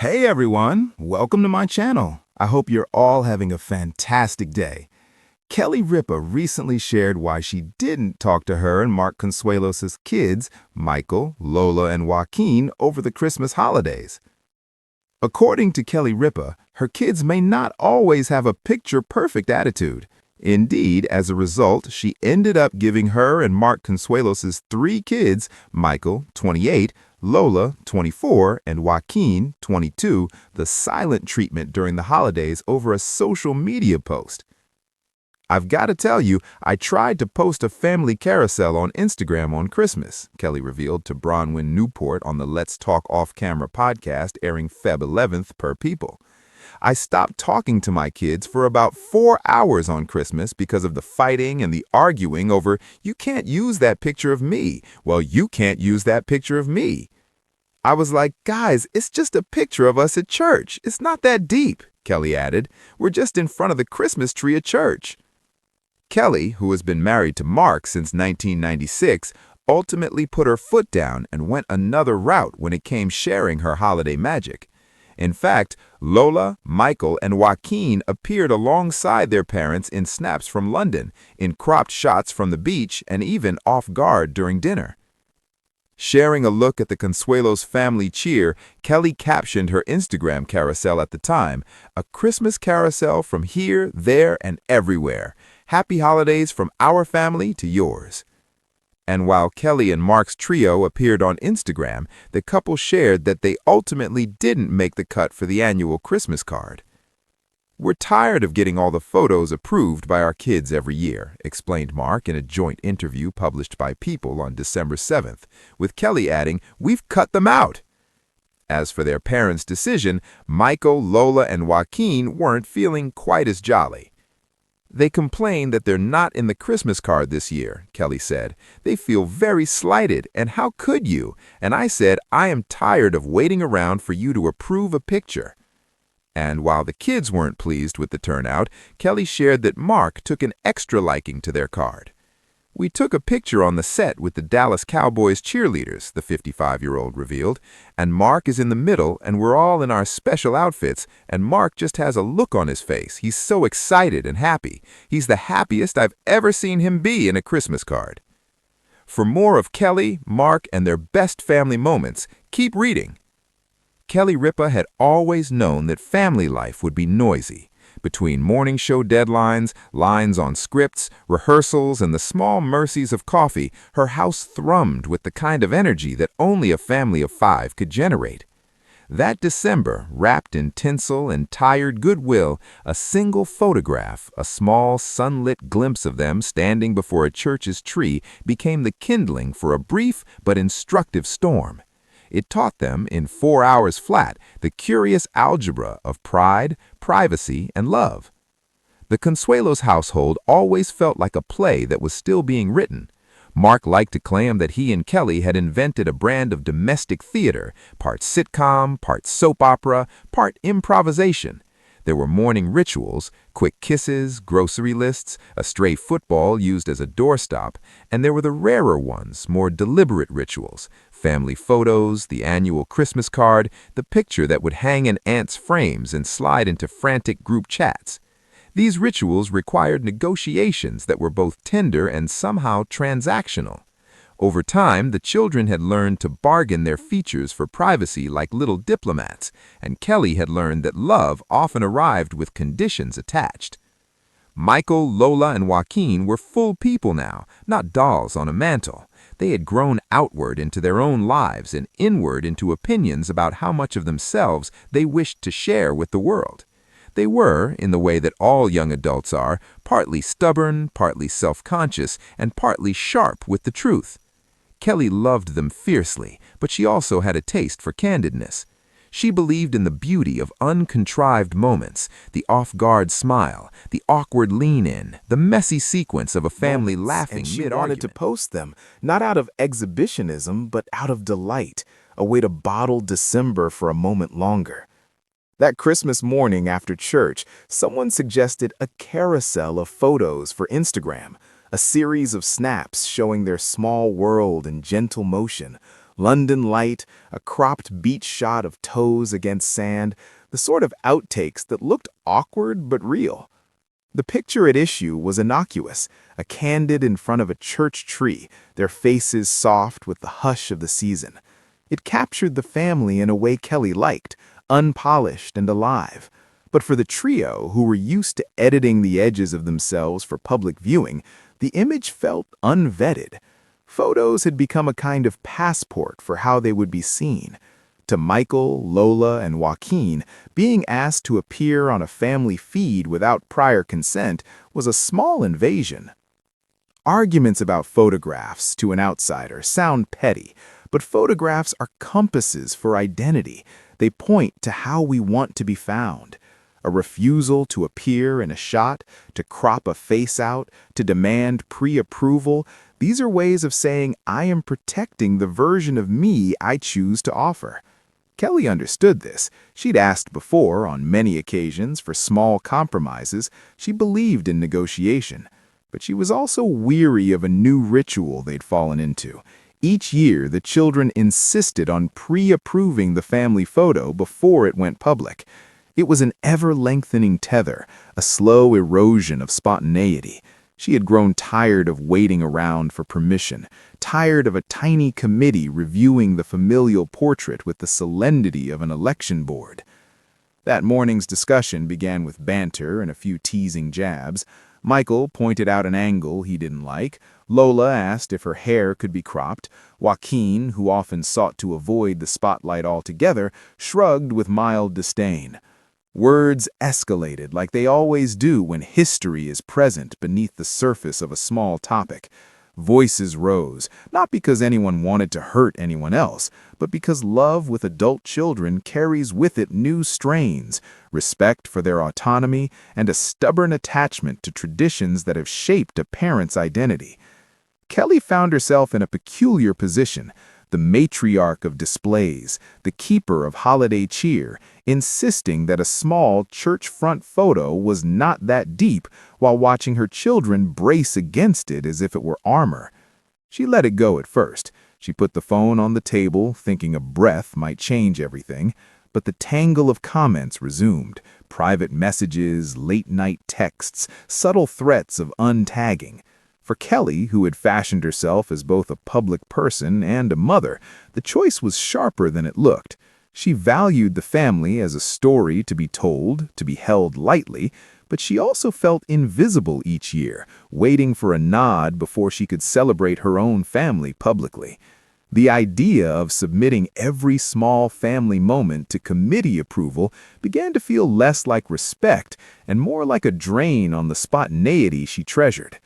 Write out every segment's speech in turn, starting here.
Hey everyone, welcome to my channel. I hope you're all having a fantastic day. Ripa recently shared why she didn't talk to her and Mark Consuelos' kids, Michael, Lola, and Joaquin, over the Christmas holidays. According to Ripa, her kids may not always have a picture-perfect attitude. Indeed, as a result, she ended up giving her and Mark Consuelos' three kids, Michael, 28, Lola, 24, and Joaquin, 22, the silent treatment during the holidays over a social media post. I've got to tell you, I tried to post a family carousel on Instagram on Christmas, Kelly revealed to Bronwyn Newport on the Let's Talk Off-Camera podcast airing Feb 11th per People. I stopped talking to my kids for about 4 hours on Christmas because of the fighting and the arguing over, you can't use that picture of me. Well, you can't use that picture of me. I was like, guys, it's just a picture of us at church. It's not that deep, Kelly added. We're just in front of the Christmas tree at church. Kelly, who has been married to Mark since 1996, ultimately put her foot down and went another route when it came sharing her holiday magic. In fact, Lola, Michael, and Joaquin appeared alongside their parents in snaps from London, in cropped shots from the beach, and even off guard during dinner. Sharing a look at the Consuelos family cheer, Kelly captioned her Instagram carousel at the time, "A Christmas carousel from here, there, and everywhere. Happy holidays from our family to yours." And while Kelly and Mark's trio appeared on Instagram, the couple shared that they ultimately didn't make the cut for the annual Christmas card. "We're tired of getting all the photos approved by our kids every year," explained Mark in a joint interview published by People on December 7th, with Kelly adding, "We've cut them out." As for their parents' decision, Michael, Lola, and Joaquin weren't feeling quite as jolly. "They complain that they're not in the Christmas card this year," Kelly said. "They feel very slighted, and how could you? And I said, I am tired of waiting around for you to approve a picture." And while the kids weren't pleased with the turnout, Kelly shared that Mark took an extra liking to their card. "We took a picture on the set with the Dallas Cowboys cheerleaders," the 55-year-old revealed, "and Mark is in the middle and we're all in our special outfits, and Mark just has a look on his face. He's so excited and happy. He's the happiest I've ever seen him be in a Christmas card." For more of Kelly, Mark, and their best family moments, keep reading. Ripa had always known that family life would be noisy. Between morning show deadlines, lines on scripts, rehearsals, and the small mercies of coffee, her house thrummed with the kind of energy that only a family of 5 could generate. That December, wrapped in tinsel and tired goodwill, a single photograph, a small sunlit glimpse of them standing before a church's tree, became the kindling for a brief but instructive storm. It taught them, in 4 hours flat, the curious algebra of pride, privacy, and love. The Consuelos household always felt like a play that was still being written. Mark liked to claim that he and Kelly had invented a brand of domestic theater, part sitcom, part soap opera, part improvisation. There were morning rituals, quick kisses, grocery lists, a stray football used as a doorstop, and there were the rarer ones, more deliberate rituals, family photos, the annual Christmas card, the picture that would hang in aunts' frames and slide into frantic group chats. These rituals required negotiations that were both tender and somehow transactional. Over time, the children had learned to bargain their features for privacy like little diplomats, and Kelly had learned that love often arrived with conditions attached. Michael, Lola, and Joaquin were full people now, not dolls on a mantle. They had grown outward into their own lives and inward into opinions about how much of themselves they wished to share with the world. They were, in the way that all young adults are, partly stubborn, partly self-conscious, and partly sharp with the truth. Kelly loved them fiercely, but she also had a taste for candidness. She believed in the beauty of uncontrived moments, the off-guard smile, the awkward lean-in, the messy sequence of a family laughing and she mid-argument. wanted to post them, not out of exhibitionism, but out of delight, a way to bottle December for a moment longer. That Christmas morning after church, someone suggested a carousel of photos for Instagram, a series of snaps showing their small world in gentle motion, London light, a cropped beach shot of toes against sand, the sort of outtakes that looked awkward but real. The picture at issue was innocuous, a candid in front of a church tree, their faces soft with the hush of the season. It captured the family in a way Kelly liked, unpolished and alive. But for the trio, who were used to editing the edges of themselves for public viewing, the image felt unvetted. Photos had become a kind of passport for how they would be seen. To Michael, Lola, and Joaquin, being asked to appear on a family feed without prior consent was a small invasion. Arguments about photographs, to an outsider, sound petty, but photographs are compasses for identity. They point to how we want to be found. A refusal to appear in a shot, to crop a face out, to demand pre-approval, these are ways of saying I am protecting the version of me I choose to offer. Kelly understood this. She'd asked before, on many occasions, for small compromises. She believed in negotiation. But she was also weary of a new ritual they'd fallen into. Each year, the children insisted on pre-approving the family photo before it went public. It was an ever-lengthening tether, a slow erosion of spontaneity. She had grown tired of waiting around for permission, tired of a tiny committee reviewing the familial portrait with the solemnity of an election board. That morning's discussion began with banter and a few teasing jabs. Michael pointed out an angle he didn't like. Lola asked if her hair could be cropped. Joaquin, who often sought to avoid the spotlight altogether, shrugged with mild disdain. Words escalated like they always do when history is present beneath the surface of a small topic. Voices rose, not because anyone wanted to hurt anyone else, but because love with adult children carries with it new strains, respect for their autonomy, and a stubborn attachment to traditions that have shaped a parent's identity. Kelly found herself in a peculiar position, the matriarch of displays, the keeper of holiday cheer, insisting that a small church front photo was not that deep while watching her children brace against it as if it were armor. She let it go at first. She put the phone on the table, thinking a breath might change everything, but the tangle of comments resumed. Private messages, late-night texts, subtle threats of untagging. For Kelly, who had fashioned herself as both a public person and a mother, the choice was sharper than it looked. She valued the family as a story to be told, to be held lightly, but she also felt invisible each year, waiting for a nod before she could celebrate her own family publicly. The idea of submitting every small family moment to committee approval began to feel less like respect and more like a drain on the spontaneity she treasured.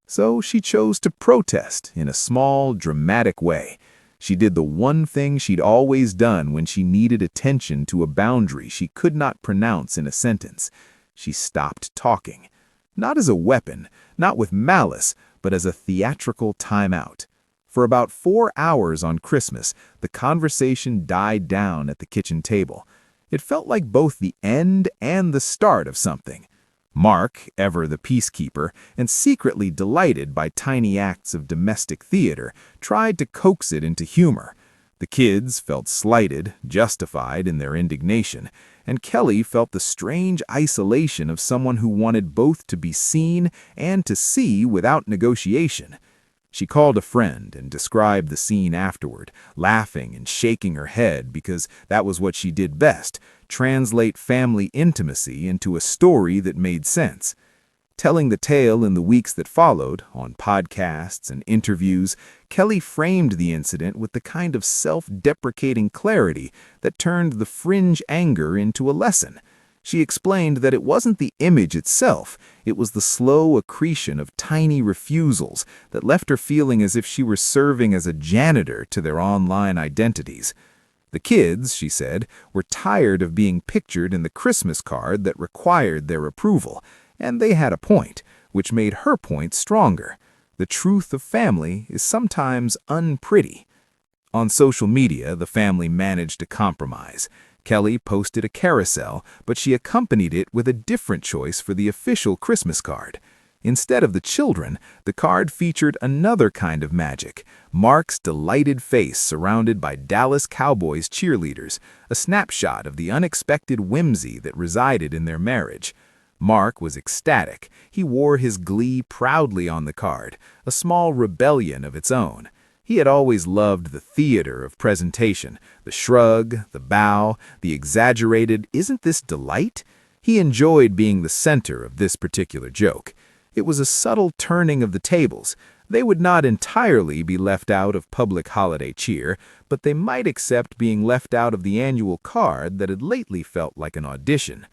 So she chose to protest in a small, dramatic way. She did the one thing she'd always done when she needed attention to a boundary she could not pronounce in a sentence. She stopped talking. Not as a weapon, not with malice, but as a theatrical timeout. For about 4 hours on Christmas, the conversation died down at the kitchen table. It felt like both the end and the start of something. Mark, ever the peacekeeper, and secretly delighted by tiny acts of domestic theater, tried to coax it into humor. The kids felt slighted, justified in their indignation, and Kelly felt the strange isolation of someone who wanted both to be seen and to see without negotiation. She called a friend and described the scene afterward, laughing and shaking her head because that was what she did best, translate family intimacy into a story that made sense. Telling the tale in the weeks that followed, on podcasts and interviews, Kelly framed the incident with the kind of self-deprecating clarity that turned the fringe anger into a lesson. She explained that it wasn't the image itself, it was the slow accretion of tiny refusals that left her feeling as if she were serving as a janitor to their online identities. The kids, she said, were tired of being pictured in the Christmas card that required their approval, and they had a point, which made her point stronger. The truth of family is sometimes unpretty. On social media, the family managed to compromise. Kelly posted a carousel, but she accompanied it with a different choice for the official Christmas card. Instead of the children, the card featured another kind of magic, Mark's delighted face surrounded by Dallas Cowboys cheerleaders, a snapshot of the unexpected whimsy that resided in their marriage. Mark was ecstatic. He wore his glee proudly on the card, a small rebellion of its own. He had always loved the theater of presentation, the shrug, the bow, the exaggerated, "Isn't this delight?" He enjoyed being the center of this particular joke. It was a subtle turning of the tables. They would not entirely be left out of public holiday cheer, but they might accept being left out of the annual card that had lately felt like an audition.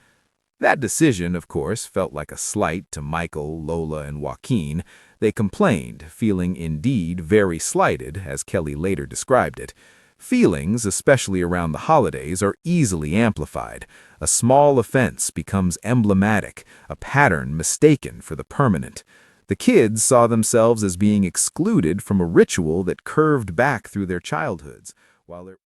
That decision, of course, felt like a slight to Michael, Lola, and Joaquin. They complained, feeling indeed very slighted, as Kelly later described it. Feelings, especially around the holidays, are easily amplified. A small offense becomes emblematic, a pattern mistaken for the permanent. The kids saw themselves as being excluded from a ritual that curved back through their childhoods, while their